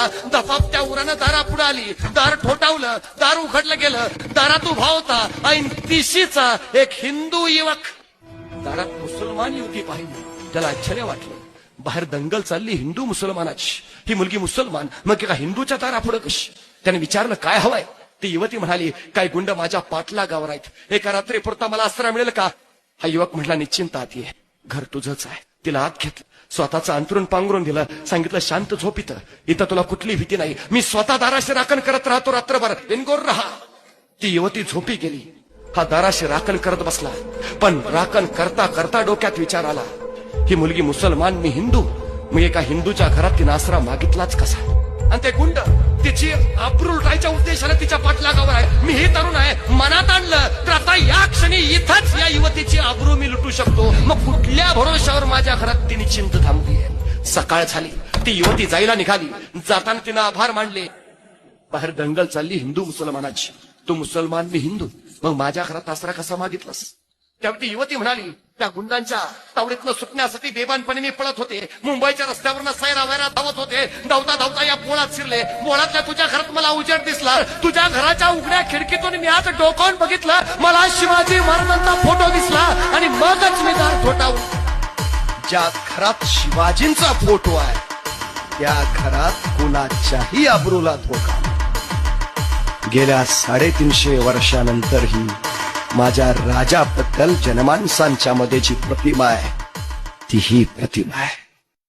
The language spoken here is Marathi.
होता. दफाफत्या उरानं दारा पुढे आली, दार ठोठावलं, दार उघडलं गेलं. दारात उभा होता ऐन तिशीचा एक हिंदू युवक. दारात मुसलमान युवती पाहिली, त्याला आश्चर्य वाटलं. बाहेर दंगल चालली हिंदू मुसलमानाची. ही मुलगी मुसलमान, मग एका हिंदूच्या दारापुढे कशी? त्याने विचारलं काय हवंय. ती युवती म्हणाली काय गुंड माझ्या पाठलागावर आहेत, एका रात्रीपुरता मला आसरा मिळेल का? हा युवक म्हटला निश्चिंत आत ये, घर तुझंच आहे. तिला आत घेतलं, स्वतःचं अंतरून पांघरून दिलं, सांगितलं शांत झोप इथं, इथं तुला कुठली भीती नाही, मी स्वतः दाराशी राखण करत राहतो रात्रभर, बिनगोर राहा. ती युवती झोपी गेली. हा दाराशी राखण करत बसला, पण राखण करता करता डोक्यात विचार आला, ही मुलगी मुसलमान, मी हिंदू, मग एका हिंदूच्या घरात तिनं आसरा मागितलाच कसा? आणि ते गुंड तिची आबरू लुटायच्या उद्देशाने तिच्या पाठलागावर आहे. मी ही तरुण आहे, मनात आणलं तर आता या क्षणी इथंच या युवतीची आबरू मी लुटू शकतो. मग कुठल्या भरोशावर माझ्या घरात ती निश्चिंत थांबली? सकाळ झाली, ती युवती जायला निघाली. जाताना तिनं आभार मानले. बाहेर दंगल चालली हिंदू मुसलमानाची. तू मुसलमान, मी हिंदू, मग माझ्या घरात आसरा कसा मागितलास? त्यावेळी ती युवती म्हणाली त्या गुंडांच्या तावडीतनं सुटण्यासाठी बेबानपणे मी पळत होते. मुंबईच्या रस्त्यावरनं सैरावैरा धावत होते. धावता धावता या पोळात शिरले. पोळातल्या तुझ्या घरात मला उजेड दिसला. तुझ्या घराच्या उघड्या खिडकीतून मी आज डोकावून बघितलं, मला शिवाजी महाराजांचा फोटो दिसला आणि मगच मी दार ठोठावलं. ज्या घरात शिवाजींचा फोटो आहे त्या घरात कुणाच्याही आबरूला धोका. गेल्या 350 वर्षानंतरही माझ्या राजाबद्दल जनमानसांच्या मध्ये जी प्रतिमा आहे ती ही प्रतिमा आहे.